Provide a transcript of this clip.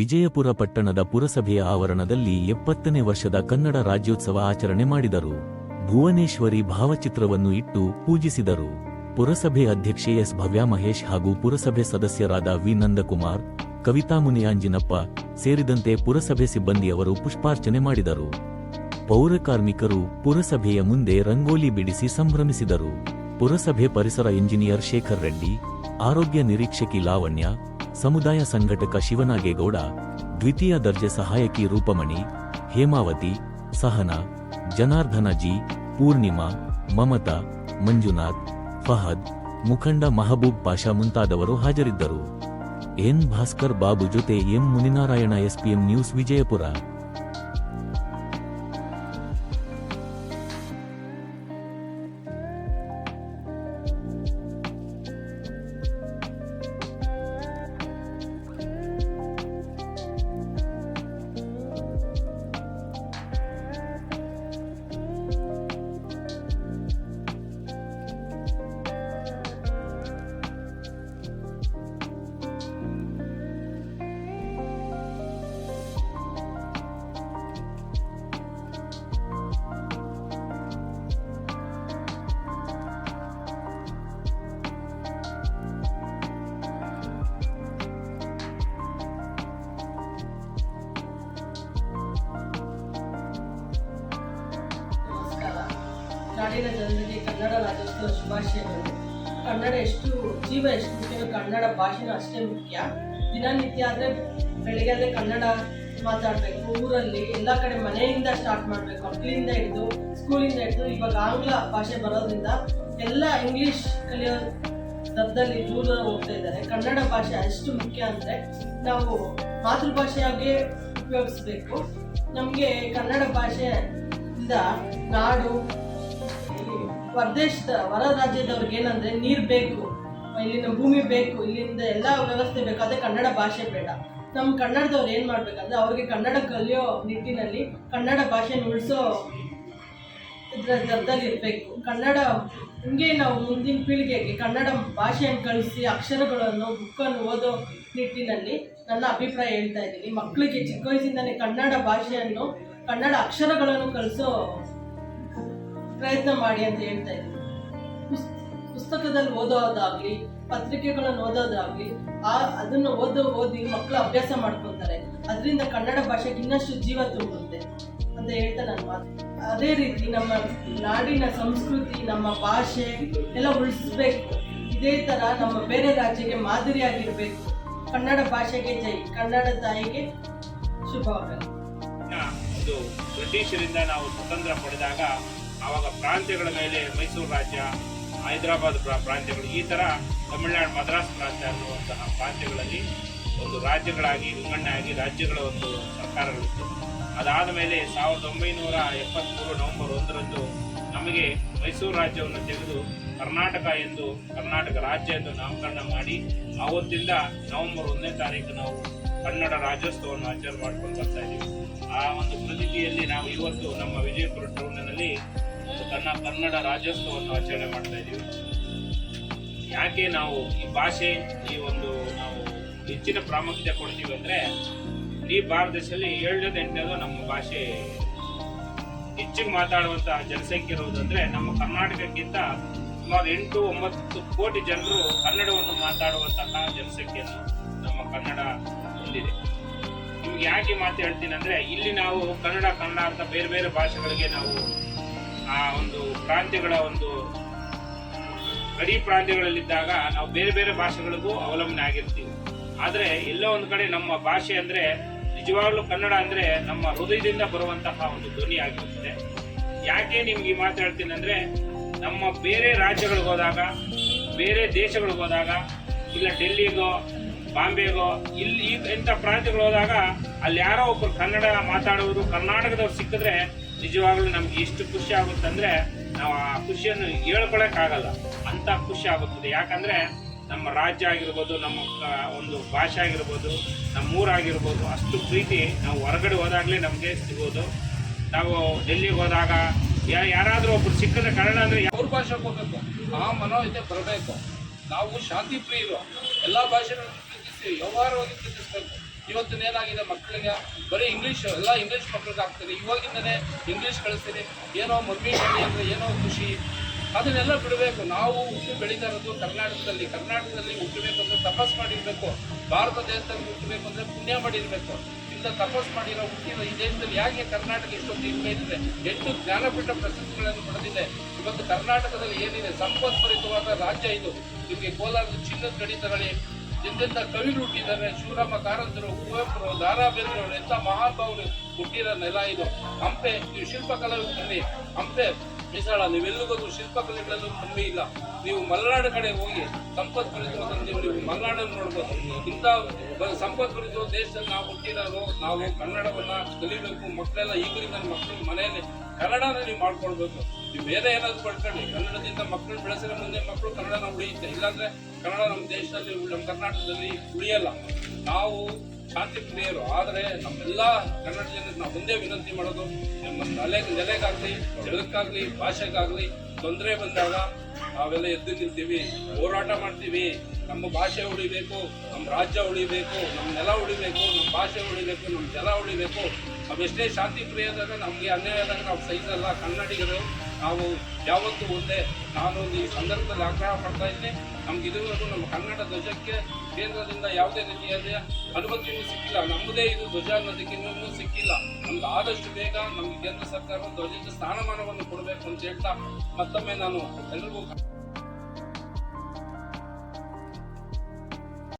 ವಿಜಯಪುರ ಪಟ್ಟಣದ ಪುರಸಭೆಯ ಆವರಣದಲ್ಲಿ 70ನೇ ವರ್ಷದ ಕನ್ನಡ ರಾಜ್ಯೋತ್ಸವ ಆಚರಣೆ ಮಾಡಿದರು. ಭುವನೇಶ್ವರಿ ಭಾವಚಿತ್ರವನ್ನು ಇಟ್ಟು ಪೂಜಿಸಿದರು. ಪುರಸಭೆ ಅಧ್ಯಕ್ಷೆ ಎಸ್ ಭವ್ಯಾ ಮಹೇಶ್ ಹಾಗೂ ಪುರಸಭೆ ಸದಸ್ಯರಾದ ವಿ ನಂದಕುಮಾರ್, ಕವಿತಾ ಮುನಿಯಾಂಜಿನಪ್ಪ ಸೇರಿದಂತೆ ಪುರಸಭೆ ಸಿಬ್ಬಂದಿಯವರು ಪುಷ್ಪಾರ್ಚನೆ ಮಾಡಿದರು. ಪೌರಕಾರ್ಮಿಕರು ಪುರಸಭೆಯ ಮುಂದೆ ರಂಗೋಲಿ ಬಿಡಿಸಿ ಸಂಭ್ರಮಿಸಿದರು. ಪುರಸಭೆ ಪರಿಸರ ಇಂಜಿನಿಯರ್ ಶೇಖರ್ ರೆಡ್ಡಿ, ಆರೋಗ್ಯ ನಿರೀಕ್ಷಕಿ ಲಾವಣ್ಯ, ಸಮುದಾಯ ಸಂಘಟಕ ಶಿವನಾಗೇಗೌಡ, ದ್ವಿತೀಯ ದರ್ಜೆ ಸಹಾಯಕಿ ರೂಪಮಣಿ, ಹೇಮಾವತಿ, ಸಹನಾ, ಜನಾರ್ದನ ಜಿ, ಪೂರ್ಣಿಮಾ, ಮಮತಾ, ಮಂಜುನಾಥ್, ಫಹದ್, ಮುಖಂಡ ಮಹಬೂಬ್ ಪಾಷಾ ಮುಂತಾದವರು ಹಾಜರಿದ್ದರು. ಎನ್ ಭಾಸ್ಕರ್ ಬಾಬು ಜೊತೆ M Muninarayana, SPM news, Vijayapura. ನಾಡಿನ ಜನರಿಗೆ ಕನ್ನಡ ರಾಜ್ಯೋತ್ಸವ ಶುಭಾಶಯಗಳು. ಕನ್ನಡ ಎಷ್ಟು ಜೀವ ಎಷ್ಟು ಮುಖ್ಯವೋ ಕನ್ನಡ ಭಾಷೆನೂ ಅಷ್ಟೇ ಮುಖ್ಯ. ದಿನನಿತ್ಯ ಆದರೆ ಬೆಳಿಗ್ಗೆ ಆದರೆ ಕನ್ನಡ ಮಾತಾಡಬೇಕು. ಊರಲ್ಲಿ ಎಲ್ಲ ಕಡೆ ಮನೆಯಿಂದ ಸ್ಟಾರ್ಟ್ ಮಾಡಬೇಕು, ಮಕ್ಕಳಿಂದ ಹಿಡಿದು ಸ್ಕೂಲಿಂದ ಹಿಡಿದು. ಇವಾಗ ಆಂಗ್ಲ ಭಾಷೆ ಬರೋದ್ರಿಂದ ಎಲ್ಲ ಇಂಗ್ಲೀಷ್ ಕಲಿಯೋ ದರದಲ್ಲಿ ದೂರ ಹೋಗ್ತಾ ಇದ್ದಾರೆ. ಕನ್ನಡ ಭಾಷೆ ಎಷ್ಟು ಮುಖ್ಯ ಅಂದರೆ ನಾವು ಮಾತೃಭಾಷೆಯಾಗಿ ಉಪಯೋಗಿಸ್ಬೇಕು. ನಮಗೆ ಕನ್ನಡ ಭಾಷೆಯಿಂದ ನಾಡು ಹೊರ ರಾಜ್ಯದವ್ರಿಗೆ ಏನಂದರೆ ನೀರು ಬೇಕು, ಇಲ್ಲಿನ ಭೂಮಿ ಬೇಕು, ಇಲ್ಲಿಂದ ಎಲ್ಲ ವ್ಯವಸ್ಥೆ ಬೇಕು. ಅದೇ ಕನ್ನಡ ಭಾಷೆ ಬೇಡ. ನಮ್ಮ ಕನ್ನಡದವ್ರು ಏನು ಮಾಡಬೇಕಂದ್ರೆ ಅವ್ರಿಗೆ ಕನ್ನಡ ಕಲಿಯೋ ನಿಟ್ಟಿನಲ್ಲಿ ಕನ್ನಡ ಭಾಷೆನ ಉಳಿಸೋ ಇದರ ದರದಲ್ಲಿ ಇರಬೇಕು. ಕನ್ನಡ ಹಿಂಗೆ ನಾವು ಮುಂದಿನ ಪೀಳಿಗೆಗೆ ಕನ್ನಡ ಭಾಷೆಯನ್ನು ಕಲಿಸಿ ಅಕ್ಷರಗಳನ್ನು ಬುಕ್ಕನ್ನು ಓದೋ ನಿಟ್ಟಿನಲ್ಲಿ ನನ್ನ ಅಭಿಪ್ರಾಯ ಹೇಳ್ತಾ ಇದ್ದೀನಿ. ಮಕ್ಕಳಿಗೆ ಚಿಕ್ಕ ವಯಸ್ಸಿಂದಲೇ ಕನ್ನಡ ಭಾಷೆಯನ್ನು ಕನ್ನಡ ಅಕ್ಷರಗಳನ್ನು ಕಲಿಸೋ ಪ್ರಯತ್ನ ಮಾಡಿ ಅಂತ ಹೇಳ್ತಾ ಇದ್ದೀನಿ. ಪುಸ್ತಕದಲ್ಲಿ ಓದೋದಾಗಲಿ, ಪತ್ರಿಕೆಗಳನ್ನು ಓದೋದಾಗಲಿ, ಅದನ್ನು ಓದಿ ಮಕ್ಕಳು ಅಭ್ಯಾಸ ಮಾಡ್ಕೊತಾರೆ. ಅದರಿಂದ ಕನ್ನಡ ಭಾಷೆಗೆ ಇನ್ನಷ್ಟು ಜೀವ ತುಂಬುತ್ತೆ ಅಂತ ಹೇಳ್ತಾ ನನ್ನ ಮಾತು. ಅದೇ ರೀತಿ ನಮ್ಮ ನಾಡಿನ ಸಂಸ್ಕೃತಿ, ನಮ್ಮ ಭಾಷೆ ಎಲ್ಲ ಉಳಿಸ್ಬೇಕು. ಇದೇ ಥರ ನಮ್ಮ ಬೇರೆ ರಾಜ್ಯಕ್ಕೆ ಮಾದರಿಯಾಗಿರಬೇಕು. ಕನ್ನಡ ಭಾಷೆಗೆ ಜೈ, ಕನ್ನಡ ತಾಯಿಗೆ ಶುಭವಾಗಲಿ. ಒಂದು ಬ್ರಿಟಿಷರಿಂದ ನಾವು ಸ್ವತಂತ್ರ ಪಡೆದಾಗ ಆವಾಗ ಪ್ರಾಂತ್ಯಗಳ ಮೇಲೆ ಮೈಸೂರು ರಾಜ್ಯ, ಹೈದರಾಬಾದ್ ಪ್ರಾಂತ್ಯಗಳು, ಈ ಥರ ತಮಿಳುನಾಡು ಮದ್ರಾಸ್ ಪ್ರಾಂತ್ಯ ಅನ್ನುವಂತಹ ಪ್ರಾಂತ್ಯಗಳಲ್ಲಿ ಒಂದು ರಾಜ್ಯಗಳಾಗಿ ವಿಂಗಡಣೆ ಆಗಿ ರಾಜ್ಯಗಳ ಒಂದು ಸರ್ಕಾರಗಳಿತ್ತು. ಅದಾದ ಮೇಲೆ 1973 ನವೆಂಬರ್ 1ರಂದು ನಮಗೆ ಮೈಸೂರು ರಾಜ್ಯವನ್ನು ತೆಗೆದು ಕರ್ನಾಟಕ ರಾಜ್ಯ ಎಂದು ನಾಮಕರಣ ಮಾಡಿ ಆವತ್ತಿಂದ ನವೆಂಬರ್ 1ನೇ ತಾರೀಕು ನಾವು ಕನ್ನಡ ರಾಜ್ಯೋತ್ಸವವನ್ನು ಆಚರಣೆ ಮಾಡ್ಕೊಂಡು ಬರ್ತಾ ಇದ್ದೀವಿ. ಆ ಒಂದು ಪ್ರತಿನಿಧಿಯಲ್ಲಿ ನಾವು ಇವತ್ತು ನಮ್ಮ ವಿಜಯಪುರ ಟೌನ್ನಲ್ಲಿ ಒಂದು ಕನ್ನಡ ರಾಜ್ಯೋತ್ಸವವನ್ನು ಆಚರಣೆ ಮಾಡ್ತಾ ಇದ್ದೀವಿ. ಯಾಕೆ ನಾವು ಈ ಭಾಷೆ ನಾವು ಹೆಚ್ಚಿನ ಪ್ರಾಮುಖ್ಯತೆ ಕೊಡ್ತೀವಿ ಅಂದರೆ, ಇಡೀ ಭಾರತ ದೇಶದಲ್ಲಿ 7ನೇದು 8ನೇದು ನಮ್ಮ ಭಾಷೆ ಹೆಚ್ಚಿಗೆ ಮಾತಾಡುವಂತಹ ಜನಸಂಖ್ಯೆ ಇರುವುದಂದ್ರೆ ನಮ್ಮ ಕರ್ನಾಟಕಕ್ಕಿಂತ ಸುಮಾರು 8-9 ಕೋಟಿ ಜನರು ಕನ್ನಡವನ್ನು ಮಾತಾಡುವಂತಹ ಜನಸಂಖ್ಯೆಯನ್ನು ನಮ್ಮ ಕನ್ನಡ ಹೊಂದಿದೆ. ನಿಮ್ಗೆ ಯಾಕೆ ಮಾತು ಹೇಳ್ತೀನಿ ಅಂದರೆ, ಇಲ್ಲಿ ನಾವು ಕನ್ನಡ ಅಂತ ಬೇರೆ ಬೇರೆ ಭಾಷೆಗಳಿಗೆ ನಾವು ಆ ಒಂದು ಪ್ರಾಂತ್ಯಗಳ ಒಂದು ಗಡಿ ಪ್ರಾಂತ್ಯಗಳಲ್ಲಿದ್ದಾಗ ನಾವು ಬೇರೆ ಬೇರೆ ಭಾಷೆಗಳಿಗೂ ಅವಲಂಬನೆ ಆಗಿರ್ತೀವಿ. ಆದರೆ ಎಲ್ಲೋ ಒಂದು ಕಡೆ ನಮ್ಮ ಭಾಷೆ ಅಂದರೆ ನಿಜವಾಗ್ಲೂ ಕನ್ನಡ ಅಂದರೆ ನಮ್ಮ ಹೃದಯದಿಂದ ಬರುವಂತಹ ಒಂದು ಧ್ವನಿ ಆಗಿರುತ್ತದೆ. ಯಾಕೆ ನಿಮ್ಗೆ ಈ ಮಾತು ಹೇಳ್ತೀನಿ ಅಂದರೆ, ನಮ್ಮ ಬೇರೆ ರಾಜ್ಯಗಳಿಗೆ ಹೋದಾಗ, ಬೇರೆ ದೇಶಗಳಿಗೆ ಹೋದಾಗ, ಇಲ್ಲ ಡೆಲ್ಲಿಗೋ ಬಾಂಬೆಗೋ ಇಲ್ಲಿ ಇಂಥ ಪ್ರಾಂತ್ಯಗಳು ಹೋದಾಗ ಅಲ್ಲಿ ಯಾರೋ ಒಬ್ಬರು ಕನ್ನಡ ಮಾತಾಡೋರು ಕರ್ನಾಟಕದವ್ರು ಸಿಕ್ಕಿದ್ರೆ ನಿಜವಾಗ್ಲೂ ನಮ್ಗೆ ಎಷ್ಟು ಖುಷಿ ಆಗುತ್ತೆ ಅಂದರೆ ನಾವು ಆ ಖುಷಿಯನ್ನು ಹೇಳ್ಕೊಳಕ್ಕಾಗಲ್ಲ, ಅಂತ ಖುಷಿ ಆಗುತ್ತದೆ. ಯಾಕಂದರೆ ನಮ್ಮ ರಾಜ್ಯ ಆಗಿರ್ಬೋದು, ನಮ್ಮ ಒಂದು ಭಾಷೆ ಆಗಿರ್ಬೋದು, ನಮ್ಮ ಊರಾಗಿರ್ಬೋದು, ಅಷ್ಟು ಪ್ರೀತಿ ನಾವು ಹೊರಗಡೆ ಹೋದಾಗಲೇ ನಮಗೆ ಸಿಗೋದು. ನಾವು ಡೆಲ್ಲಿಗೆ ಹೋದಾಗ ಯಾರಾದರೂ ಒಬ್ರು ಸಿಕ್ಕಿದ್ರೆ ಕನ್ನಡ ಅಂದರೆ ಅವ್ರ ಭಾಷೆಗೆ ಹೋಗಬೇಕು, ಆ ಮನೋಹಿತೆ ಬರಬೇಕು. ನಾವು ಶಾಂತಿ ಪ್ರಿಯರು, ಎಲ್ಲ ಭಾಷೆಗಳನ್ನು ಪ್ರೀತಿಸಿ ವ್ಯವಹಾರವಾಗಿ ಪ್ರೀತಿಸಬೇಕು. ಇವತ್ತಿನ ಏನಾಗಿದೆ ಮಕ್ಕಳಿಗೆ ಬರೀ ಇಂಗ್ಲೀಷ್ ಎಲ್ಲ ಇಂಗ್ಲೀಷ್ ಮಕ್ಕಳಿಗೆ ಆಗ್ತದೆ. ಇವಾಗಿಂದನೇ ಇಂಗ್ಲೀಷ್ ಕಳಿಸ್ತೀನಿ, ಏನೋ ಮಮ್ಮಿ ಡ್ಯಾಡಿ ಅಂದರೆ ಏನೋ ಖುಷಿ, ಅದನ್ನೆಲ್ಲ ಬಿಡಬೇಕು. ನಾವು ಹುಟ್ಟು ಬೆಳೀತಾ ಇರೋದು ಕರ್ನಾಟಕದಲ್ಲಿ ಹುಟ್ಟಬೇಕಂದ್ರೆ ತಪಸ್ ಮಾಡಿರಬೇಕು. ಭಾರತ ದೇಶದಲ್ಲಿ ಹುಟ್ಟಬೇಕು ಅಂದರೆ ಪುಣ್ಯ ಮಾಡಿರಬೇಕು. ಇಂಥ ತಪಸ್ ಮಾಡಿರೋ ಹುಟ್ಟಿರೋ ಈ ದೇಶದಲ್ಲಿ ಯಾಕೆ ಕರ್ನಾಟಕ ಇಷ್ಟೊಂದು ಹಿಂಗೆ ಇದೆ? 8 ಜ್ಞಾನಪೀಠ ಪ್ರಶಸ್ತಿಗಳನ್ನು ಪಡೆದಿದೆ. ಇವತ್ತು ಕರ್ನಾಟಕದಲ್ಲಿ ಏನಿದೆ ಸಂಪತ್ಭರಿತವಾದ ರಾಜ್ಯ ಇದು. ನಿಮಗೆ ಕೋಲಾರದ ಚಿನ್ನದ ಗಡಿ ತಗೊಳ್ಳಿ, ಎಂತೆಂಥ ಕವಿಗಳು ಹುಟ್ಟಿದ್ದಾರೆ. ಶಿವರಾಮ ಕಾರಂತರು, ಕುವೆಂಪರು, ದಾರಾ ಬೇಂದ್ರೆಯವರು, ಎಂಥ ಮಹಾನುಭಾವರು ಹುಟ್ಟಿರೋ ನೆಲ ಇದು. ಹಂಪೆ, ನೀವು ಶಿಲ್ಪಕಲೆ ಬನ್ನಿ, ಹಂಪೆ ಮೀಸಳ, ನೀವೆಲ್ಲಿಗೋದು ಶಿಲ್ಪಕಲೆಗಳಲ್ಲೂ ಕಮ್ಮಿ ಇಲ್ಲ. ನೀವು ಮಲೆನಾಡು ಕಡೆ ಹೋಗಿ ಸಂಪತ್ಭರಿತವಾದ ನೀವು ಮಲೆನಾಡನ್ನು ನೋಡ್ಬೋದು. ಇಂಥ ಸಂಪತ್ಭರಿತ ದೇಶದಲ್ಲಿ ನಾವು ಹುಟ್ಟಿರೋರು, ನಾವು ಕನ್ನಡವನ್ನು ಕಲಿಬೇಕು. ಮಕ್ಕಳೆಲ್ಲ ಈಗಲಿಂದ ಮಕ್ಕಳು ಮನೆಯಲ್ಲಿ ಕನ್ನಡನ ನೀವು ಮಾಡ್ಕೊಳ್ಬೇಕು. ನೀವು ಬೇರೆ ಏನಾದ್ರು ಪಡ್ಕೊಳ್ಳಿ, ಕನ್ನಡದಿಂದ ಮಕ್ಕಳು ಬೆಳೆಸಿರೋ ಮುಂದೆ ಮಕ್ಕಳು ಕನ್ನಡನ ಉಳಿಯುತ್ತೆ. ಇಲ್ಲಾಂದ್ರೆ ಕನ್ನಡ ನಮ್ಮ ದೇಶದಲ್ಲಿ ನಮ್ಮ ಕರ್ನಾಟಕದಲ್ಲಿ ಉಳಿಯಲ್ಲ. ನಾವು ಶಾಂತಿ ಪ್ರಿಯರು, ಆದರೆ ನಮ್ಮೆಲ್ಲ ಕನ್ನಡ ಜನಕ್ಕೆ ನಾವು ಒಂದೇ ವಿನಂತಿ ಮಾಡೋದು, ನಮ್ಮ ನೆಲೆಗಾಗಲಿ, ಜಗಕ್ಕಾಗಲಿ, ಭಾಷೆಗಾಗಲಿ ತೊಂದರೆ ಬಂದಾಗ ನಾವೆಲ್ಲ ಎದ್ದು ನಿಲ್ತೀವಿ, ಹೋರಾಟ ಮಾಡ್ತೀವಿ. ನಮ್ಮ ಭಾಷೆ ಉಳಿಬೇಕು, ನಮ್ಮ ರಾಜ್ಯ ಉಳಿಬೇಕು, ನಮ್ಮ ನೆಲ ಉಳಿಬೇಕು, ನಮ್ಮ ಭಾಷೆ ಉಳಿಬೇಕು, ನಮ್ಮ ಜಲ ಉಳಿಬೇಕು. ನಾವೆಷ್ಟೇ ಶಾಂತಿ ಪ್ರಿಯದಾಗ ನಮಗೆ ಅನ್ಯಾಯ ಆದಾಗ ನಾವು ಸಹಿಸಲ್ಲ. ಕನ್ನಡಿಗರು ನಾವು ಯಾವತ್ತೂ ಒಂದೇ. ನಾನು ಈ ಸಂದರ್ಭದಲ್ಲಿ ಆಗ್ರಹ ಮಾಡ್ತಾ ಇದ್ದೀನಿ, ನಮ್ಗೆ ಇದುವರೆಗೂ ನಮ್ಮ ಕನ್ನಡ ಧ್ವಜಕ್ಕೆ ಕೇಂದ್ರದಿಂದ ಯಾವುದೇ ರೀತಿಯಾದ ಅನುಮತಿಯೂ ಸಿಕ್ಕಿಲ್ಲ. ನಮ್ಮದೇ ಇದು ಧ್ವಜ ಅನ್ನೋದಕ್ಕೆ ಇನ್ನೂ ಸಿಕ್ಕಿಲ್ಲ. ನಮ್ಗೆ ಆದಷ್ಟು ಬೇಗ ನಮಗೆ ಕೇಂದ್ರ ಸರ್ಕಾರ ಧ್ವಜಕ್ಕೆ ಸ್ಥಾನಮಾನವನ್ನು ಕೊಡಬೇಕು ಅಂತ ಹೇಳ್ತಾ ಮತ್ತೊಮ್ಮೆ ನಾನು ಎಲ್ರಿಗೂ